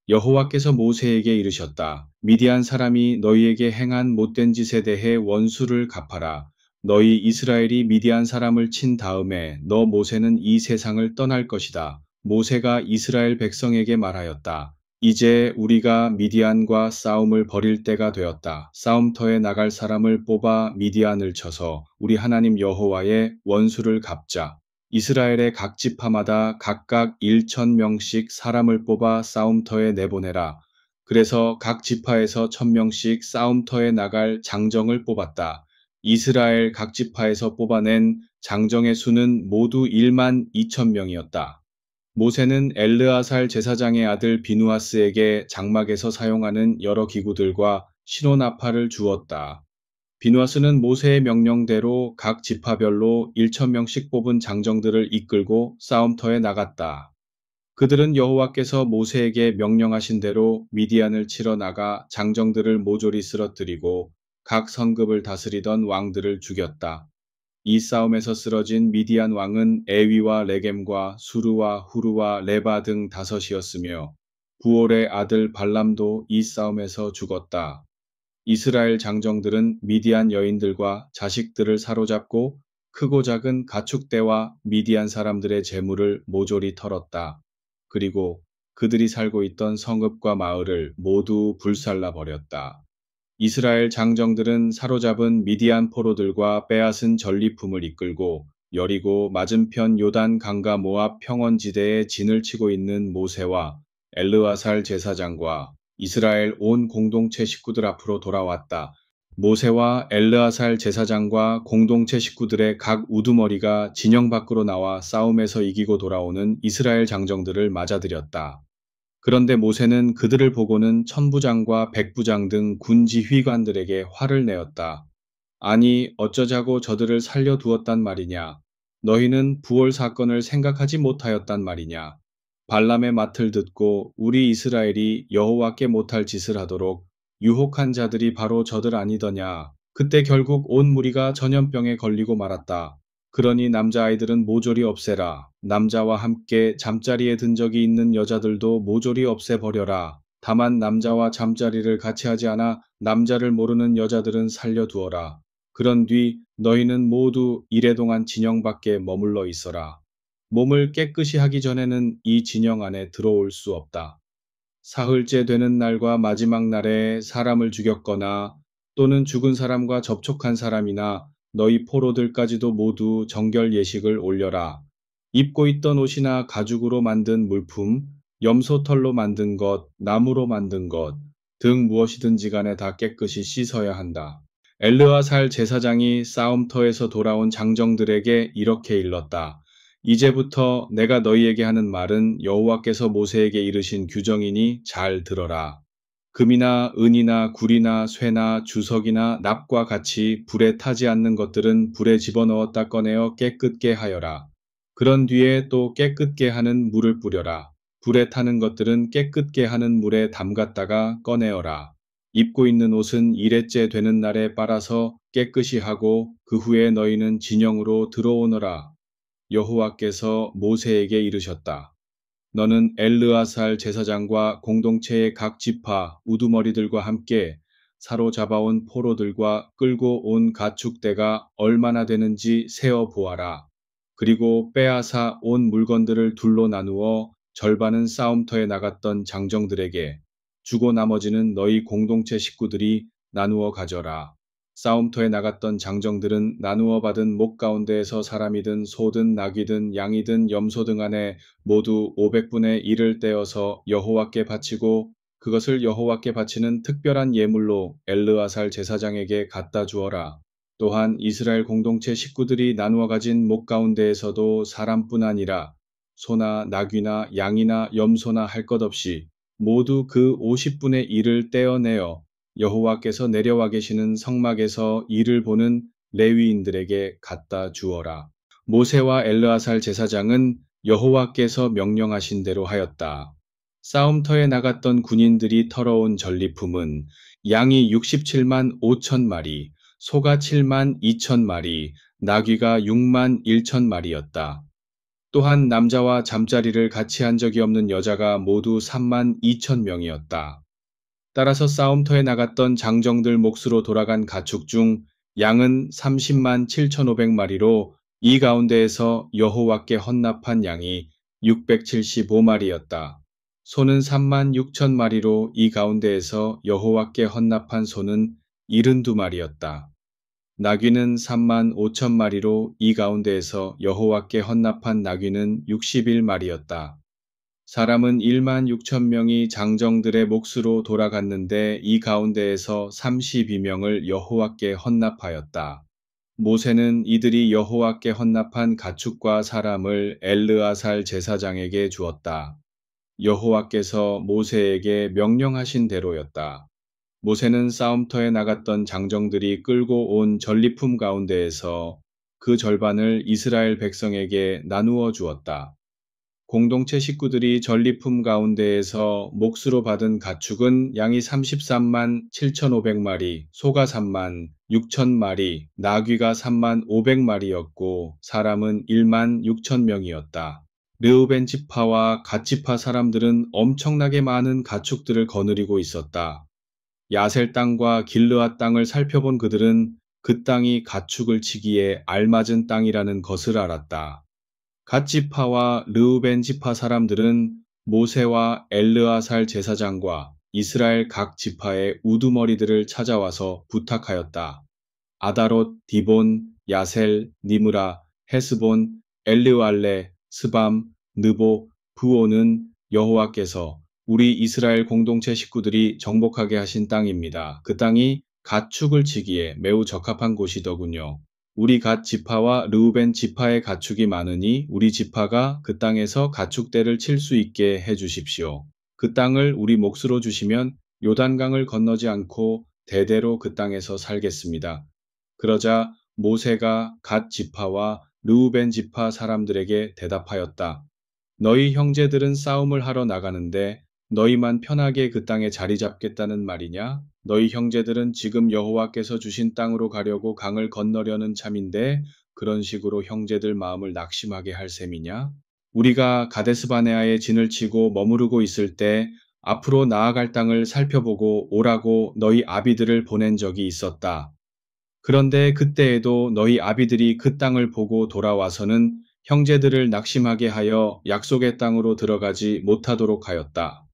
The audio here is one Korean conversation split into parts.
여호와께서 모세에게 이르셨다. 미디안 사람이 너희에게 행한 못된 짓에 대해 원수를 갚아라. 너희 이스라엘이 미디안 사람을 친 다음에 너 모세는 이 세상을 떠날 것이다. 모세가 이스라엘 백성에게 말하였다. 이제 우리가 미디안과 싸움을 벌일 때가 되었다. 싸움터에 나갈 사람을 뽑아 미디안을 쳐서 우리 하나님 여호와의 원수를 갚자. 이스라엘의 각 지파마다 각각 1,000명씩 사람을 뽑아 싸움터에 내보내라. 그래서 각 지파에서 1,000명씩 싸움터에 나갈 장정을 뽑았다. 이스라엘 각 지파에서 뽑아낸 장정의 수는 모두 1만 2천 명이었다. 모세는 엘르아살 제사장의 아들 비누아스에게 장막에서 사용하는 여러 기구들과 시노나팔을 주었다. 비누아스는 모세의 명령대로 각 지파별로 1,000명씩 뽑은 장정들을 이끌고 싸움터에 나갔다. 그들은 여호와께서 모세에게 명령하신 대로 미디안을 치러 나가 장정들을 모조리 쓰러뜨리고 각 성읍을 다스리던 왕들을 죽였다. 이 싸움에서 쓰러진 미디안 왕은 에위와 레겜과 수르와 후르와 레바 등 다섯이었으며 부올의 아들 발람도 이 싸움에서 죽었다. 이스라엘 장정들은 미디안 여인들과 자식들을 사로잡고 크고 작은 가축대와 미디안 사람들의 재물을 모조리 털었다. 그리고 그들이 살고 있던 성읍과 마을을 모두 불살라 버렸다. 이스라엘 장정들은 사로잡은 미디안 포로들과 빼앗은 전리품을 이끌고 여리고 맞은편 요단 강과 모압 평원지대에 진을 치고 있는 모세와 엘르아살 제사장과 이스라엘 온 공동체 식구들 앞으로 돌아왔다. 모세와 엘르아살 제사장과 공동체 식구들의 각 우두머리가 진영 밖으로 나와 싸움에서 이기고 돌아오는 이스라엘 장정들을 맞아들였다. 그런데 모세는 그들을 보고는 천부장과 백부장 등 군지휘관들에게 화를 내었다. 아니, 어쩌자고 저들을 살려두었단 말이냐? 너희는 부올 사건을 생각하지 못하였단 말이냐? 발람의 맏을 듣고 우리 이스라엘이 여호와께 못할 짓을 하도록 유혹한 자들이 바로 저들 아니더냐? 그때 결국 온 무리가 전염병에 걸리고 말았다. 그러니 남자아이들은 모조리 없애라. 남자와 함께 잠자리에 든 적이 있는 여자들도 모조리 없애버려라. 다만 남자와 잠자리를 같이 하지 않아 남자를 모르는 여자들은 살려두어라. 그런 뒤 너희는 모두 이레동안 진영 밖에 머물러 있어라. 몸을 깨끗이 하기 전에는 이 진영 안에 들어올 수 없다. 사흘째 되는 날과 마지막 날에 사람을 죽였거나 또는 죽은 사람과 접촉한 사람이나 너희 포로들까지도 모두 정결 예식을 올려라. 입고 있던 옷이나 가죽으로 만든 물품, 염소털로 만든 것, 나무로 만든 것 등 무엇이든지 간에 다 깨끗이 씻어야 한다. 엘르아살 제사장이 싸움터에서 돌아온 장정들에게 이렇게 일렀다. 이제부터 내가 너희에게 하는 말은 여호와께서 모세에게 이르신 규정이니 잘 들어라. 금이나 은이나 구리나 쇠나 주석이나 납과 같이 불에 타지 않는 것들은 불에 집어넣었다 꺼내어 깨끗게 하여라. 그런 뒤에 또 깨끗게 하는 물을 뿌려라. 불에 타는 것들은 깨끗게 하는 물에 담갔다가 꺼내어라. 입고 있는 옷은 일회째 되는 날에 빨아서 깨끗이 하고 그 후에 너희는 진영으로 들어오너라. 여호와께서 모세에게 이르셨다. 너는 엘르아살 제사장과 공동체의 각 지파 우두머리들과 함께 사로잡아온 포로들과 끌고 온 가축대가 얼마나 되는지 세어 보아라. 그리고 빼앗아 온 물건들을 둘로 나누어 절반은 싸움터에 나갔던 장정들에게 주고 나머지는 너희 공동체 식구들이 나누어 가져라. 싸움터에 나갔던 장정들은 나누어 받은 목 가운데에서 사람이든 소든 낙이든 양이든 염소 등 안에 모두 500분의 1을 떼어서 여호와께 바치고 그것을 여호와께 바치는 특별한 예물로 엘르아살 제사장에게 갖다 주어라. 또한 이스라엘 공동체 식구들이 나누어 가진 목 가운데에서도 사람뿐 아니라 소나 나귀나 양이나 염소나 할 것 없이 모두 그 50분의 1을 떼어내어 여호와께서 내려와 계시는 성막에서 일을 보는 레위인들에게 갖다 주어라. 모세와 엘르아살 제사장은 여호와께서 명령하신 대로 하였다. 싸움터에 나갔던 군인들이 털어온 전리품은 양이 67만 5천 마리, 소가 7만 2천 마리, 나귀가 6만 1천 마리였다. 또한 남자와 잠자리를 같이 한 적이 없는 여자가 모두 3만 2천 명이었다. 따라서 싸움터에 나갔던 장정들 몫으로 돌아간 가축 중 양은 30만 7,500마리로 이 가운데에서 여호와께 헌납한 양이 675마리였다. 소는 3만 6천 마리로 이 가운데에서 여호와께 헌납한 소는 72마리였다. 나귀는 3만 5천 마리로 이 가운데에서 여호와께 헌납한 나귀는 61마리였다. 사람은 1만 6천 명이 장정들의 몫으로 돌아갔는데 이 가운데에서 32명을 여호와께 헌납하였다. 모세는 이들이 여호와께 헌납한 가축과 사람을 엘르아살 제사장에게 주었다. 여호와께서 모세에게 명령하신 대로였다. 모세는 싸움터에 나갔던 장정들이 끌고 온 전리품 가운데에서 그 절반을 이스라엘 백성에게 나누어 주었다. 공동체 식구들이 전리품 가운데에서 몫으로 받은 가축은 양이 33만 7,500마리, 소가 3만 6천 마리, 나귀가 3만 500마리였고 사람은 1만 6천 명이었다. 르우벤 지파와 갓 지파 사람들은 엄청나게 많은 가축들을 거느리고 있었다. 야셀 땅과 길르앗 땅을 살펴본 그들은 그 땅이 가축을 치기에 알맞은 땅이라는 것을 알았다. 갓 지파와 르우벤 지파 사람들은 모세와 엘르아살 제사장과 이스라엘 각 지파의 우두머리들을 찾아와서 부탁하였다. 아다롯, 디본, 야셀, 니므라, 헤스본, 엘르알레, 스밤, 느보, 부오는 여호와께서 우리 이스라엘 공동체 식구들이 정복하게 하신 땅입니다. 그 땅이 가축을 치기에 매우 적합한 곳이더군요. 우리 갓 지파와 르우벤 지파의 가축이 많으니 우리 지파가 그 땅에서 가축대를 칠 수 있게 해 주십시오. 그 땅을 우리 몫으로 주시면 요단강을 건너지 않고 대대로 그 땅에서 살겠습니다. 그러자 모세가 갓 지파와 르우벤 지파 사람들에게 대답하였다. 너희 형제들은 싸움을 하러 나가는데 너희만 편하게 그 땅에 자리 잡겠다는 말이냐? 너희 형제들은 지금 여호와께서 주신 땅으로 가려고 강을 건너려는 참인데 그런 식으로 형제들 마음을 낙심하게 할 셈이냐? 우리가 가데스바네아에 진을 치고 머무르고 있을 때 앞으로 나아갈 땅을 살펴보고 오라고 너희 아비들을 보낸 적이 있었다. 그런데 그때에도 너희 아비들이 그 땅을 보고 돌아와서는 형제들을 낙심하게 하여 약속의 땅으로 들어가지 못하도록 하였다.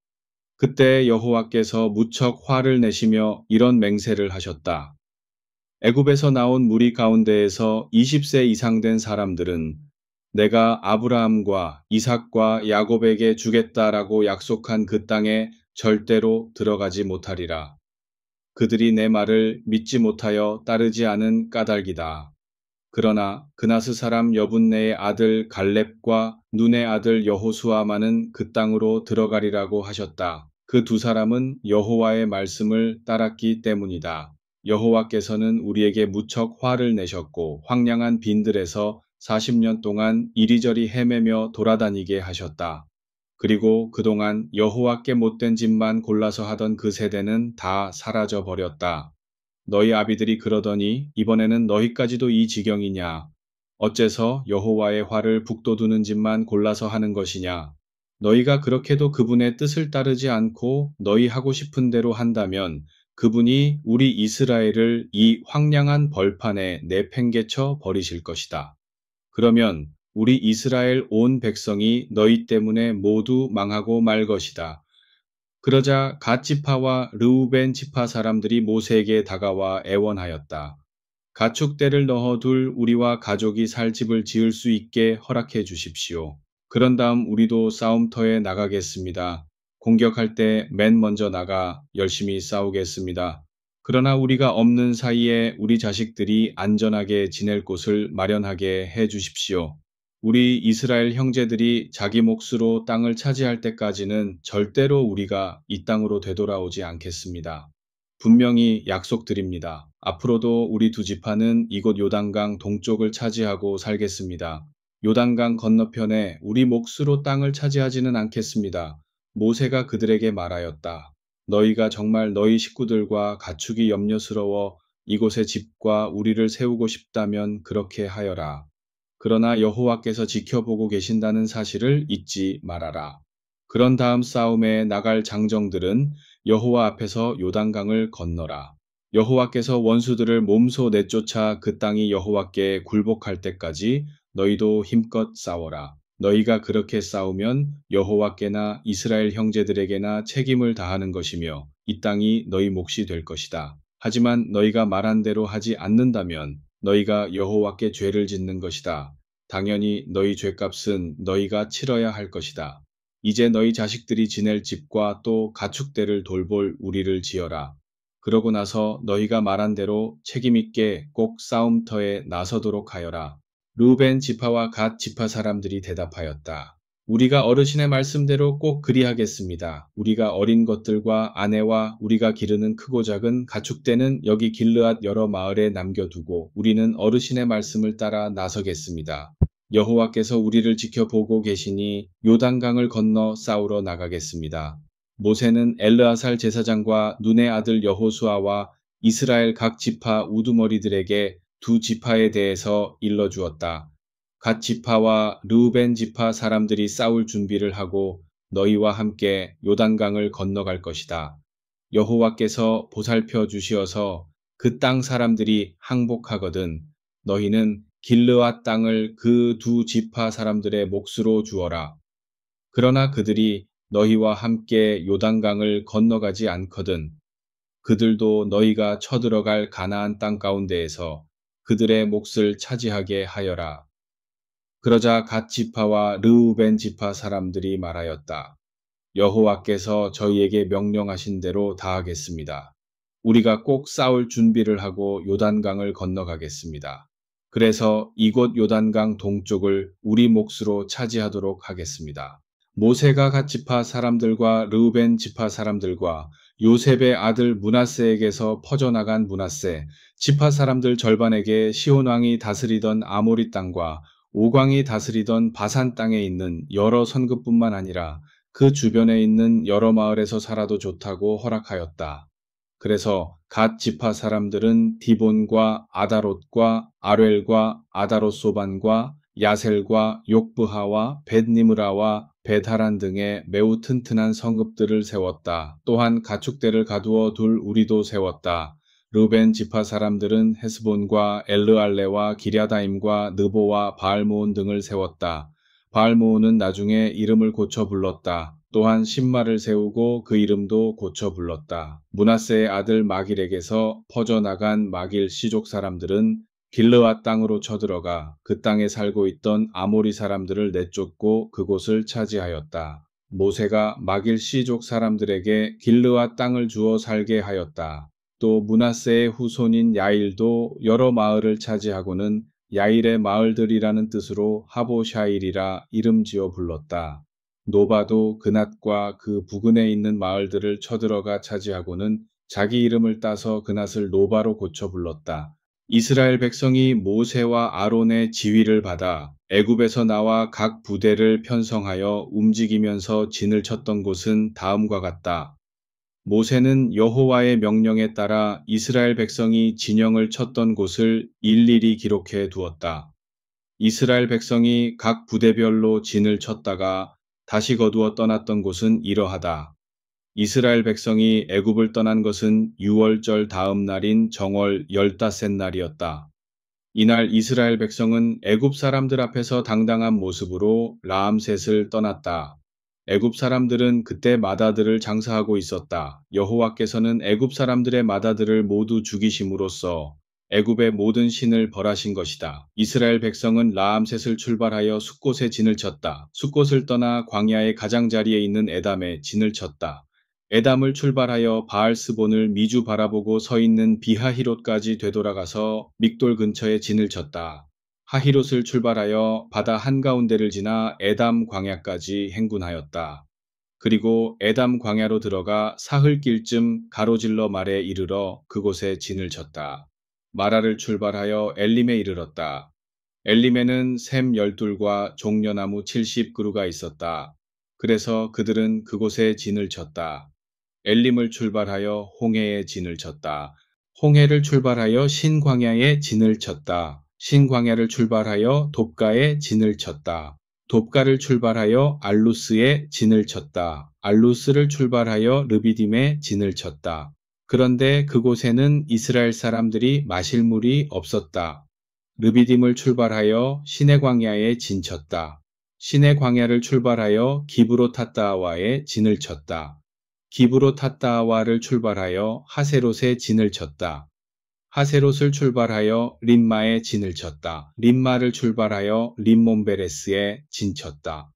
그때 여호와께서 무척 화를 내시며 이런 맹세를 하셨다. 애굽에서 나온 무리 가운데에서 20세 이상 된 사람들은 내가 아브라함과 이삭과 야곱에게 주겠다라고 약속한 그 땅에 절대로 들어가지 못하리라. 그들이 내 말을 믿지 못하여 따르지 않은 까닭이다. 그러나 그나스 사람 여분네의 아들 갈렙과 눈의 아들 여호수아만은 그 땅으로 들어가리라고 하셨다. 그 두 사람은 여호와의 말씀을 따랐기 때문이다. 여호와께서는 우리에게 무척 화를 내셨고 황량한 빈들에서 40년 동안 이리저리 헤매며 돌아다니게 하셨다. 그리고 그동안 여호와께 못된 짓만 골라서 하던 그 세대는 다 사라져 버렸다. 너희 아비들이 그러더니 이번에는 너희까지도 이 지경이냐? 어째서 여호와의 화를 북돋우는 짓만 골라서 하는 것이냐? 너희가 그렇게도 그분의 뜻을 따르지 않고 너희 하고 싶은 대로 한다면 그분이 우리 이스라엘을 이 황량한 벌판에 내팽개쳐 버리실 것이다. 그러면 우리 이스라엘 온 백성이 너희 때문에 모두 망하고 말 것이다. 그러자 갓 지파와 르우벤 지파 사람들이 모세에게 다가와 애원하였다. 가축대를 넣어둘 우리와 가족이 살 집을 지을 수 있게 허락해 주십시오. 그런 다음 우리도 싸움터에 나가겠습니다. 공격할 때 맨 먼저 나가 열심히 싸우겠습니다. 그러나 우리가 없는 사이에 우리 자식들이 안전하게 지낼 곳을 마련하게 해 주십시오. 우리 이스라엘 형제들이 자기 몫으로 땅을 차지할 때까지는 절대로 우리가 이 땅으로 되돌아오지 않겠습니다. 분명히 약속드립니다. 앞으로도 우리 두 지파는 이곳 요단강 동쪽을 차지하고 살겠습니다. 요단강 건너편에 우리 몫으로 땅을 차지하지는 않겠습니다. 모세가 그들에게 말하였다. 너희가 정말 너희 식구들과 가축이 염려스러워 이곳에 집과 우리를 세우고 싶다면 그렇게 하여라. 그러나 여호와께서 지켜보고 계신다는 사실을 잊지 말아라. 그런 다음 싸움에 나갈 장정들은 여호와 앞에서 요단강을 건너라. 여호와께서 원수들을 몸소 내쫓아 그 땅이 여호와께 굴복할 때까지 너희도 힘껏 싸워라. 너희가 그렇게 싸우면 여호와께나 이스라엘 형제들에게나 책임을 다하는 것이며 이 땅이 너희 몫이 될 것이다. 하지만 너희가 말한 대로 하지 않는다면 너희가 여호와께 죄를 짓는 것이다. 당연히 너희 죄값은 너희가 치러야 할 것이다. 이제 너희 자식들이 지낼 집과 또 가축대를 돌볼 우리를 지어라. 그러고 나서 너희가 말한 대로 책임있게 꼭 싸움터에 나서도록 하여라. 르우벤 지파와 갓 지파 사람들이 대답하였다. 우리가 어르신의 말씀대로 꼭 그리하겠습니다. 우리가 어린 것들과 아내와 우리가 기르는 크고 작은 가축대는 여기 길르앗 여러 마을에 남겨두고 우리는 어르신의 말씀을 따라 나서겠습니다. 여호와께서 우리를 지켜보고 계시니 요단강을 건너 싸우러 나가겠습니다. 모세는 엘르아살 제사장과 눈의 아들 여호수아와 이스라엘 각 지파 우두머리들에게 두 지파에 대해서 일러주었다. 갓 지파와 르우벤 지파 사람들이 싸울 준비를 하고 너희와 함께 요단강을 건너갈 것이다. 여호와께서 보살펴 주시어서 그 땅 사람들이 항복하거든 너희는 길르앗 땅을 그 두 지파 사람들의 몫으로 주어라. 그러나 그들이 너희와 함께 요단강을 건너가지 않거든 그들도 너희가 쳐들어갈 가나안 땅 가운데에서 그들의 몫을 차지하게 하여라. 그러자 갓 지파와 르우벤 지파 사람들이 말하였다. 여호와께서 저희에게 명령하신 대로 다 하겠습니다. 우리가 꼭 싸울 준비를 하고 요단강을 건너가겠습니다. 그래서 이곳 요단강 동쪽을 우리 몫으로 차지하도록 하겠습니다. 모세가 갓 지파 사람들과 르우벤 지파 사람들과 요셉의 아들 므낫세에게서 퍼져나간 므낫세 지파 사람들 절반에게 시온 왕이 다스리던 아모리 땅과 오광이 다스리던 바산 땅에 있는 여러 선급뿐만 아니라 그 주변에 있는 여러 마을에서 살아도 좋다고 허락하였다. 그래서 갓 지파 사람들은 디본과 아다롯과 아렐과 아다롯소반과 야셀과 욕브하와 벳니므라와 벳하란 등의 매우 튼튼한 성읍들을 세웠다. 또한 가축대를 가두어 둘 우리도 세웠다. 르벤 지파 사람들은 헤스본과 엘르알레와 기랴다임과 느보와 바알모온 등을 세웠다. 바알모온은 나중에 이름을 고쳐 불렀다. 또한 신마를 세우고 그 이름도 고쳐 불렀다. 므낫세의 아들 마길에게서 퍼져나간 마길 시족 사람들은 길르앗 땅으로 쳐들어가 그 땅에 살고 있던 아모리 사람들을 내쫓고 그곳을 차지하였다. 모세가 마길 시족 사람들에게 길르앗 땅을 주어 살게 하였다. 또 므낫세의 후손인 야일도 여러 마을을 차지하고는 야일의 마을들이라는 뜻으로 하보샤일이라 이름 지어 불렀다. 노바도 그낫과 그 부근에 있는 마을들을 쳐들어가 차지하고는 자기 이름을 따서 그낫을 노바로 고쳐 불렀다. 이스라엘 백성이 모세와 아론의 지휘를 받아 애굽에서 나와 각 부대를 편성하여 움직이면서 진을 쳤던 곳은 다음과 같다. 모세는 여호와의 명령에 따라 이스라엘 백성이 진영을 쳤던 곳을 일일이 기록해 두었다. 이스라엘 백성이 각 부대별로 진을 쳤다가 다시 거두어 떠났던 곳은 이러하다. 이스라엘 백성이 애굽을 떠난 것은 유월절 다음 날인 정월 15날이었다. 이날 이스라엘 백성은 애굽 사람들 앞에서 당당한 모습으로 라암셋을 떠났다. 애굽 사람들은 그때 마다들을 장사하고 있었다. 여호와께서는 애굽 사람들의 마다들을 모두 죽이심으로써 애굽의 모든 신을 벌하신 것이다. 이스라엘 백성은 라암셋을 출발하여 숫곳에 진을 쳤다. 숫곳을 떠나 광야의 가장자리에 있는 에담에 진을 쳤다. 에담을 출발하여 바알스본을 미주 바라보고 서 있는 비하히롯까지 되돌아가서 믹돌 근처에 진을 쳤다. 하히롯을 출발하여 바다 한가운데를 지나 에담 광야까지 행군하였다. 그리고 에담 광야로 들어가 사흘길쯤 가로질러 말에 이르러 그곳에 진을 쳤다. 마라를 출발하여 엘림에 이르렀다. 엘림에는 샘 12과 종려나무 70그루가 있었다. 그래서 그들은 그곳에 진을 쳤다. 엘림을 출발하여 홍해에 진을 쳤다. 홍해를 출발하여 신광야에 진을 쳤다. 신광야를 출발하여 돕가에 진을 쳤다. 돕가를 출발하여 알루스에 진을 쳤다. 알루스를 출발하여 르비딤에 진을 쳤다. 그런데 그곳에는 이스라엘 사람들이 마실 물이 없었다. 르비딤을 출발하여 시내 광야에 진쳤다. 시내 광야를 출발하여 기브로타따아와에 진을 쳤다. 기브로타따아와를 출발하여 하세롯에 진을 쳤다. 하세롯을 출발하여 림마에 진을 쳤다. 림마를 출발하여 림몬베레스에 진쳤다.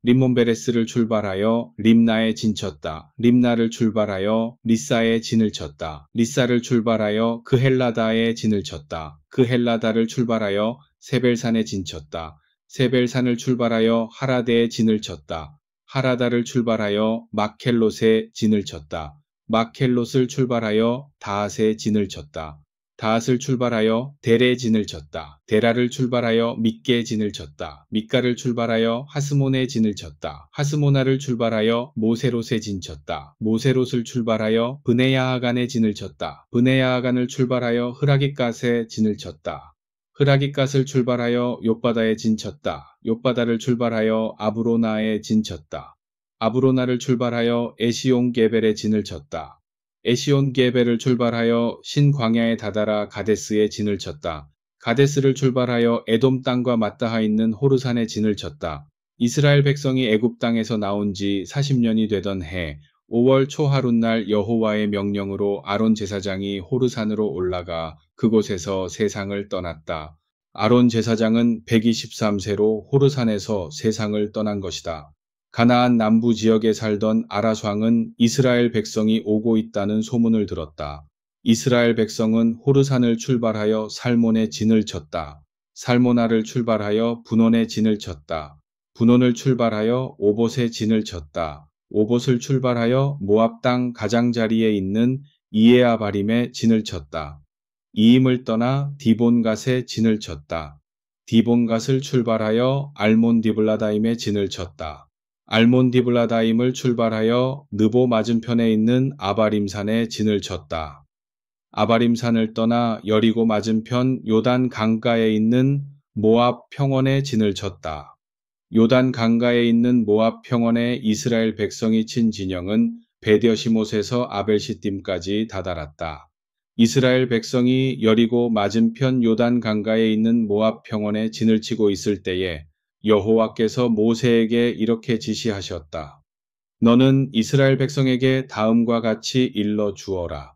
림몬베레스를 출발하여 림나에 진쳤다. 림나를 출발하여 리사에 진을 쳤다. 리사를 출발하여 그헬라다에 진을 쳤다. 그헬라다를 출발하여 세벨산에 진쳤다. 세벨산을 출발하여 하라데에 진을 쳤다. 하라다를 출발하여 마켈롯에 진을 쳤다. 마켈롯을 출발하여 다핫에 진을 쳤다. 다핫을 출발하여 데레 진을 쳤다. 데라를 출발하여 mit게 진을 쳤다. mit가를 출발하여 하스몬에 진을 쳤다. 하스모나를 출발하여 모세롯에 진쳤다. 모세롯을 출발하여 브네야하간에 진을 쳤다. 브네야하간을 출발하여 흐라깃갓에 진을 쳤다. 흐라깃갓을 출발하여 욥바다에 진쳤다. 욥바다를 출발하여 아브로나에 진쳤다. 아브로나를 출발하여 에시온게벨에 진을 쳤다. 에시온게벨을 출발하여 신광야에 다다라 가데스에 진을 쳤다. 가데스를 출발하여 에돔 땅과 맞닿아 있는 호르산에 진을 쳤다. 이스라엘 백성이 애굽 땅에서 나온 지 40년이 되던 해 5월 초하룻날 여호와의 명령으로 아론 제사장이 호르산으로 올라가 그곳에서 세상을 떠났다. 아론 제사장은 123세로 호르산에서 세상을 떠난 것이다. 가나안 남부 지역에 살던 아라스 왕은 이스라엘 백성이 오고 있다는 소문을 들었다. 이스라엘 백성은 호르산을 출발하여 살몬에 진을 쳤다. 살모나를 출발하여 분원에 진을 쳤다. 분원을 출발하여 오봇에 진을 쳤다. 오봇을 출발하여 모압 땅 가장자리에 있는 이에아바림에 진을 쳤다. 이임을 떠나 디본갓에 진을 쳤다. 디본갓을 출발하여 알몬디블라다임에 진을 쳤다. 알몬디블라다임을 출발하여 느보 맞은편에 있는 아바림산에 진을 쳤다. 아바림산을 떠나 여리고 맞은편 요단 강가에 있는 모압 평원에 진을 쳤다. 요단 강가에 있는 모압 평원에 이스라엘 백성이 친 진영은 베드여시못에서 아벨시딤까지 다다랐다. 이스라엘 백성이 여리고 맞은편 요단 강가에 있는 모압 평원에 진을 치고 있을 때에 여호와께서 모세에게 이렇게 지시하셨다. 너는 이스라엘 백성에게 다음과 같이 일러 주어라.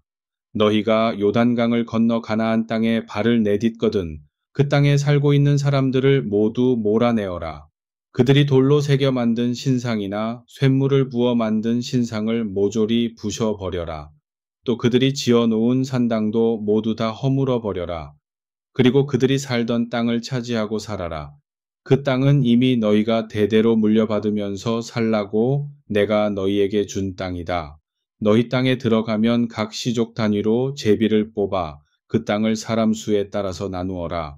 너희가 요단강을 건너 가나안 땅에 발을 내딛거든 그 땅에 살고 있는 사람들을 모두 몰아내어라. 그들이 돌로 새겨 만든 신상이나 쇳물을 부어 만든 신상을 모조리 부셔버려라. 또 그들이 지어놓은 산당도 모두 다 허물어 버려라. 그리고 그들이 살던 땅을 차지하고 살아라. 그 땅은 이미 너희가 대대로 물려받으면서 살라고 내가 너희에게 준 땅이다. 너희 땅에 들어가면 각 시족 단위로 제비를 뽑아 그 땅을 사람 수에 따라서 나누어라.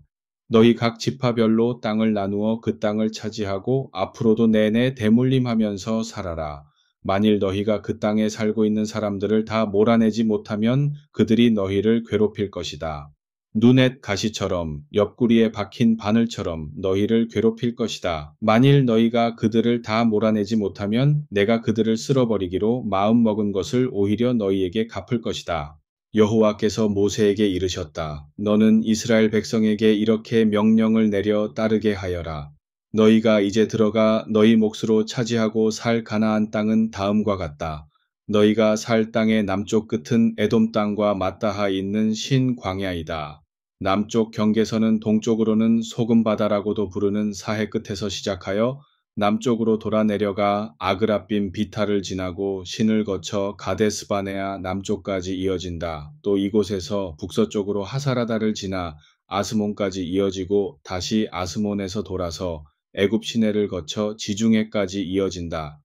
너희 각 지파별로 땅을 나누어 그 땅을 차지하고 앞으로도 내내 대물림하면서 살아라. 만일 너희가 그 땅에 살고 있는 사람들을 다 몰아내지 못하면 그들이 너희를 괴롭힐 것이다. 눈엣 가시처럼 옆구리에 박힌 바늘처럼 너희를 괴롭힐 것이다. 만일 너희가 그들을 다 몰아내지 못하면 내가 그들을 쓸어버리기로 마음먹은 것을 오히려 너희에게 갚을 것이다. 여호와께서 모세에게 이르셨다. 너는 이스라엘 백성에게 이렇게 명령을 내려 따르게 하여라. 너희가 이제 들어가 너희 몫으로 차지하고 살 가나안 땅은 다음과 같다. 너희가 살 땅의 남쪽 끝은 에돔 땅과 맞닿아 있는 신광야이다. 남쪽 경계선은 동쪽으로는 소금바다라고도 부르는 사해 끝에서 시작하여 남쪽으로 돌아 내려가 아그라빔 비탈을 지나고 신을 거쳐 가데스바네아 남쪽까지 이어진다. 또 이곳에서 북서쪽으로 하사라다를 지나 아스몬까지 이어지고 다시 아스몬에서 돌아서 애굽 시내를 거쳐 지중해까지 이어진다.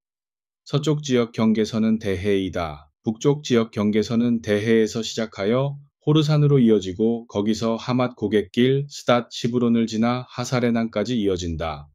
서쪽 지역 경계선은 대해이다. 북쪽 지역 경계선은 대해에서 시작하여 호르산으로 이어지고 거기서 하맛 고갯길 스닷 시브론을 지나 하사레난까지 이어진다.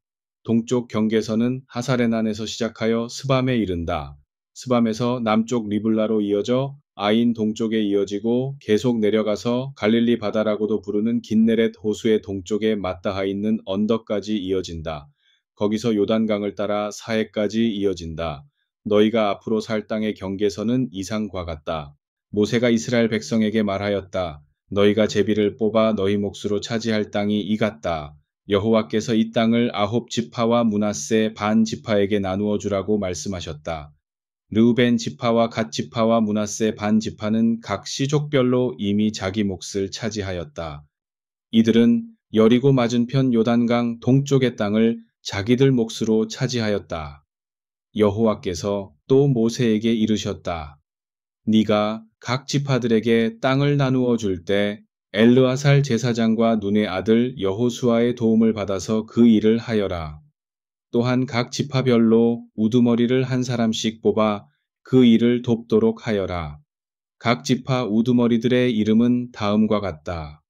동쪽 경계선은 하사레난에서 시작하여 스밤에 이른다. 스밤에서 남쪽 리블라로 이어져 아인 동쪽에 이어지고 계속 내려가서 갈릴리 바다라고도 부르는 긴네렛 호수의 동쪽에 맞닿아 있는 언덕까지 이어진다. 거기서 요단강을 따라 사해까지 이어진다. 너희가 앞으로 살 땅의 경계선은 이상과 같다. 모세가 이스라엘 백성에게 말하였다. 너희가 제비를 뽑아 너희 몫으로 차지할 땅이 이 같다. 여호와께서 이 땅을 아홉 지파와 므낫세 반 지파에게 나누어 주라고 말씀하셨다. 르우벤 지파와 갓 지파와 므낫세 반 지파는 각 시족별로 이미 자기 몫을 차지하였다. 이들은 여리고 맞은편 요단강 동쪽의 땅을 자기들 몫으로 차지하였다. 여호와께서 또 모세에게 이르셨다. 네가 각 지파들에게 땅을 나누어 줄 때 엘르아살 제사장과 눈의 아들 여호수아의 도움을 받아서 그 일을 하여라. 또한 각 지파별로 우두머리를 한 사람씩 뽑아 그 일을 돕도록 하여라. 각 지파 우두머리들의 이름은 다음과 같다.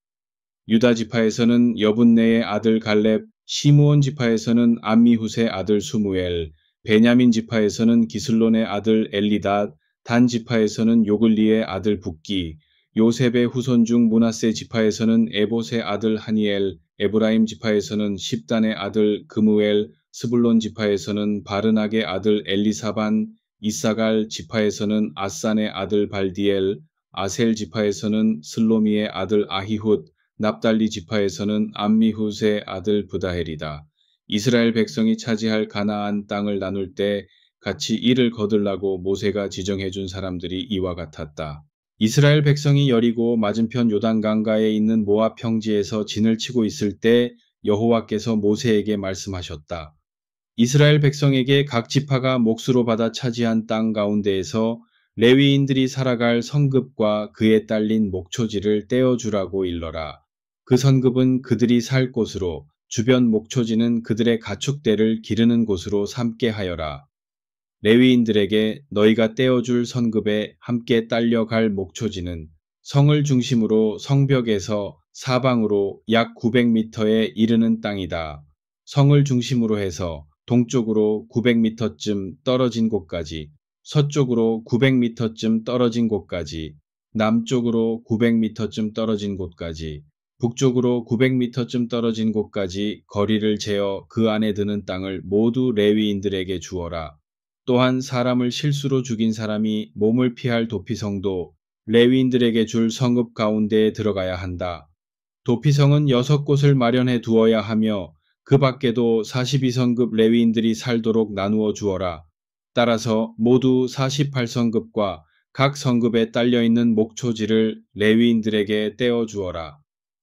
유다 지파에서는 여분네의 아들 갈렙, 시므온 지파에서는 암미훗의 아들 수무엘, 베냐민 지파에서는 기슬론의 아들 엘리닷, 단 지파에서는 요글리의 아들 붓기, 요셉의 후손 중 므낫세 지파에서는 에봇의 아들 하니엘, 에브라임 지파에서는 십단의 아들 그무엘, 스불론 지파에서는 바르낙의 아들 엘리사반, 이사갈 지파에서는 아산의 아들 발디엘, 아셀 지파에서는 슬로미의 아들 아히훗, 납달리 지파에서는 암미훗의 아들 브다헬이다. 이스라엘 백성이 차지할 가나안 땅을 나눌 때 같이 이를 거둘라고 모세가 지정해 준 사람들이 이와 같았다. 이스라엘 백성이 여리고 맞은편 요단강가에 있는 모압 평지에서 진을 치고 있을 때 여호와께서 모세에게 말씀하셨다. 이스라엘 백성에게 각 지파가 몫으로 받아 차지한 땅 가운데에서 레위인들이 살아갈 성읍과 그에 딸린 목초지를 떼어주라고 일러라. 그 성읍은 그들이 살 곳으로, 주변 목초지는 그들의 가축대를 기르는 곳으로 삼게 하여라. 레위인들에게 너희가 떼어줄 성읍에 함께 딸려갈 목초지는 성을 중심으로 성벽에서 사방으로 약 900m에 이르는 땅이다. 성을 중심으로 해서 동쪽으로 900m쯤 떨어진 곳까지, 서쪽으로 900m쯤 떨어진 곳까지, 남쪽으로 900m쯤 떨어진 곳까지, 북쪽으로 900m쯤 떨어진 곳까지 거리를 재어 그 안에 드는 땅을 모두 레위인들에게 주어라. 또한 사람을 실수로 죽인 사람이 몸을 피할 도피성도 레위인들에게 줄 성읍 가운데에 들어가야 한다. 도피성은 6곳을 마련해 두어야 하며 그 밖에도 42성급 레위인들이 살도록 나누어 주어라. 따라서 모두 48성급과 각 성급에 딸려있는 목초지를 레위인들에게 떼어 주어라.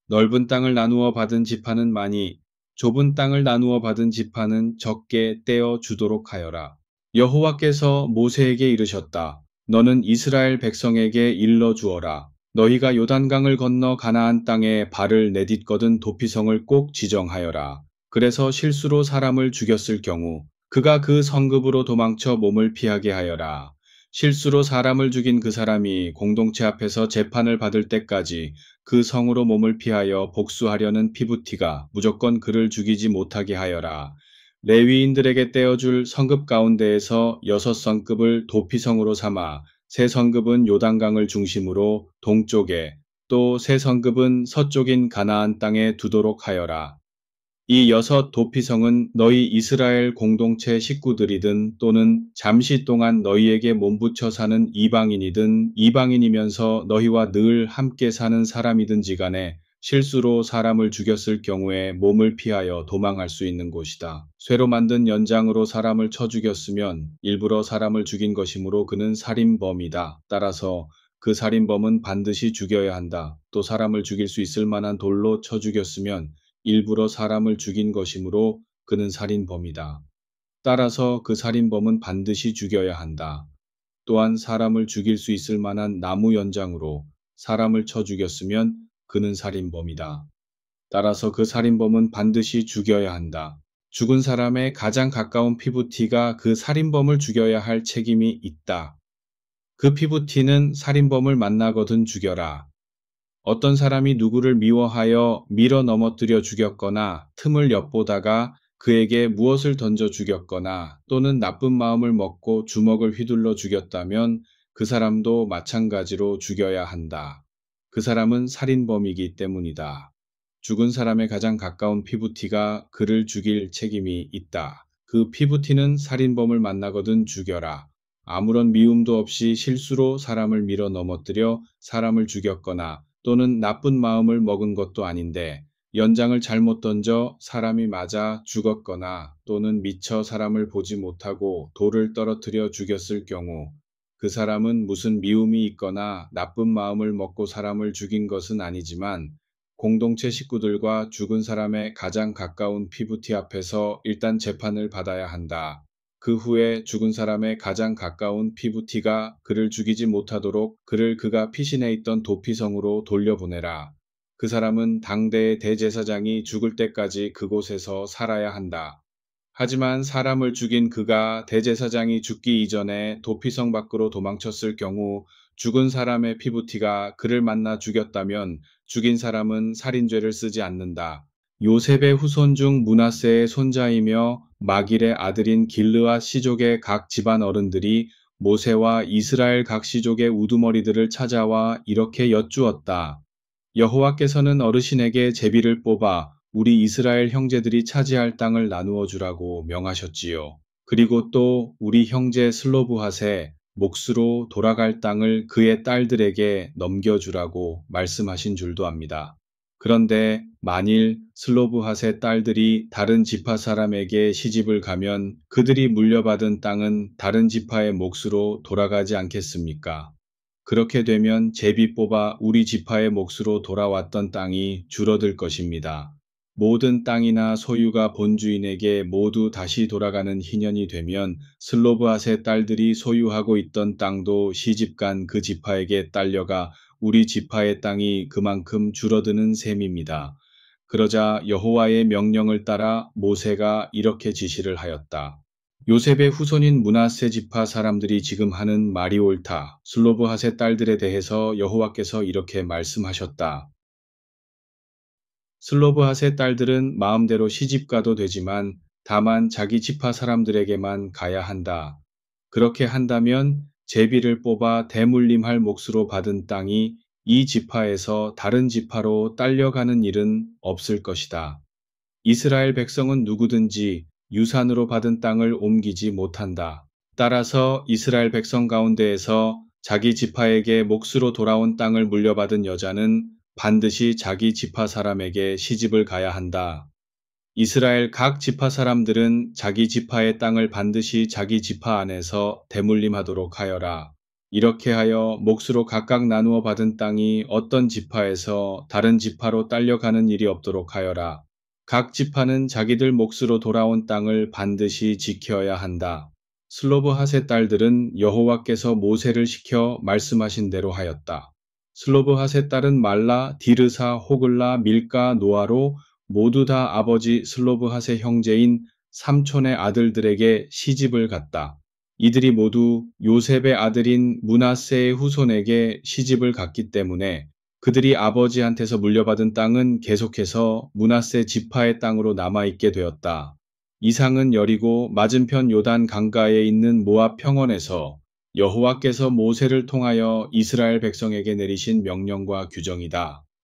넓은 땅을 나누어 받은 지파는 많이, 좁은 땅을 나누어 받은 지파는 적게 떼어 주도록 하여라. 여호와께서 모세에게 이르셨다. 너는 이스라엘 백성에게 일러 주어라. 너희가 요단강을 건너 가나안 땅에 발을 내딛거든 도피성을 꼭 지정하여라. 그래서 실수로 사람을 죽였을 경우 그가 그 성읍으로 도망쳐 몸을 피하게 하여라. 실수로 사람을 죽인 그 사람이 공동체 앞에서 재판을 받을 때까지 그 성으로 몸을 피하여 복수하려는 피부티가 무조건 그를 죽이지 못하게 하여라. 레위인들에게 떼어줄 성읍 가운데에서 6성읍을 도피성으로 삼아 세 성읍은 요단강을 중심으로 동쪽에, 또 세 성읍은 서쪽인 가나안 땅에 두도록 하여라. 이 6 도피성은 너희 이스라엘 공동체 식구들이든 또는 잠시 동안 너희에게 몸붙여 사는 이방인이든 이방인이면서 너희와 늘 함께 사는 사람이든지 간에 실수로 사람을 죽였을 경우에 몸을 피하여 도망할 수 있는 곳이다. 쇠로 만든 연장으로 사람을 쳐 죽였으면 일부러 사람을 죽인 것이므로 그는 살인범이다. 따라서 그 살인범은 반드시 죽여야 한다. 또 사람을 죽일 수 있을 만한 돌로 쳐 죽였으면 일부러 사람을 죽인 것이므로 그는 살인범이다. 따라서 그 살인범은 반드시 죽여야 한다. 또한 사람을 죽일 수 있을 만한 나무 연장으로 사람을 쳐 죽였으면 그는 살인범이다. 따라서 그 살인범은 반드시 죽여야 한다. 죽은 사람의 가장 가까운 피부티가 그 살인범을 죽여야 할 책임이 있다. 그 피부티는 살인범을 만나거든 죽여라. 어떤 사람이 누구를 미워하여 밀어 넘어뜨려 죽였거나 틈을 엿보다가 그에게 무엇을 던져 죽였거나 또는 나쁜 마음을 먹고 주먹을 휘둘러 죽였다면 그 사람도 마찬가지로 죽여야 한다. 그 사람은 살인범이기 때문이다. 죽은 사람의 가장 가까운 피부티가 그를 죽일 책임이 있다. 그 피부티는 살인범을 만나거든 죽여라. 아무런 미움도 없이 실수로 사람을 밀어 넘어뜨려 사람을 죽였거나 또는 나쁜 마음을 먹은 것도 아닌데 연장을 잘못 던져 사람이 맞아 죽었거나 또는 미처 사람을 보지 못하고 돌을 떨어뜨려 죽였을 경우 그 사람은 무슨 미움이 있거나 나쁜 마음을 먹고 사람을 죽인 것은 아니지만 공동체 식구들과 죽은 사람의 가장 가까운 피부티 앞에서 일단 재판을 받아야 한다. 그 후에 죽은 사람의 가장 가까운 피부티가 그를 죽이지 못하도록 그를 그가 피신해 있던 도피성으로 돌려보내라. 그 사람은 당대의 대제사장이 죽을 때까지 그곳에서 살아야 한다. 하지만 사람을 죽인 그가 대제사장이 죽기 이전에 도피성 밖으로 도망쳤을 경우 죽은 사람의 피부티가 그를 만나 죽였다면 죽인 사람은 살인죄를 쓰지 않는다. 요셉의 후손 중 므낫세의 손자이며 마길의 아들인 길르앗 시족의 각 집안 어른들이 모세와 이스라엘 각 시족의 우두머리들을 찾아와 이렇게 여쭈었다. 여호와께서는 어르신에게 제비를 뽑아 우리 이스라엘 형제들이 차지할 땅을 나누어 주라고 명하셨지요. 그리고 또 우리 형제 슬로브핫의 몫으로 돌아갈 땅을 그의 딸들에게 넘겨주라고 말씀하신 줄도 압니다. 그런데 만일 슬로브핫의 딸들이 다른 지파 사람에게 시집을 가면 그들이 물려받은 땅은 다른 지파의 몫으로 돌아가지 않겠습니까? 그렇게 되면 제비 뽑아 우리 지파의 몫으로 돌아왔던 땅이 줄어들 것입니다. 모든 땅이나 소유가 본주인에게 모두 다시 돌아가는 희년이 되면 슬로브핫의 딸들이 소유하고 있던 땅도 시집간 그 지파에게 딸려가 우리 지파의 땅이 그만큼 줄어드는 셈입니다. 그러자 여호와의 명령을 따라 모세가 이렇게 지시를 하였다. 요셉의 후손인 므낫세 지파 사람들이 지금 하는 말이 옳다. 슬로브핫의 딸들에 대해서 여호와께서 이렇게 말씀하셨다. 슬로브핫의 딸들은 마음대로 시집가도 되지만 다만 자기 지파 사람들에게만 가야 한다. 그렇게 한다면 제비를 뽑아 대물림할 몫으로 받은 땅이 이 지파에서 다른 지파로 딸려가는 일은 없을 것이다. 이스라엘 백성은 누구든지 유산으로 받은 땅을 옮기지 못한다. 따라서 이스라엘 백성 가운데에서 자기 지파에게 몫으로 돌아온 땅을 물려받은 여자는 반드시 자기 지파 사람에게 시집을 가야 한다. 이스라엘 각 지파 사람들은 자기 지파의 땅을 반드시 자기 지파 안에서 대물림하도록 하여라. 이렇게 하여 몫으로 각각 나누어 받은 땅이 어떤 지파에서 다른 지파로 딸려가는 일이 없도록 하여라. 각 지파는 자기들 몫으로 돌아온 땅을 반드시 지켜야 한다. 슬로브핫의 딸들은 여호와께서 모세를 시켜 말씀하신 대로 하였다. 슬로브핫의 딸은 말라, 디르사, 호글라, 밀가, 노아로 모두 다 아버지 슬로브핫의 형제인 삼촌의 아들들에게 시집을 갔다. 이들이 모두 요셉의 아들인 므낫세의 후손에게 시집을 갔기 때문에 그들이 아버지한테서 물려받은 땅은 계속해서 므낫세 지파의 땅으로 남아있게 되었다. 이상은 여리고 맞은편 요단 강가에 있는 모압 평원에서 여호와께서 모세를 통하여 이스라엘 백성에게 내리신 명령과 규정이다.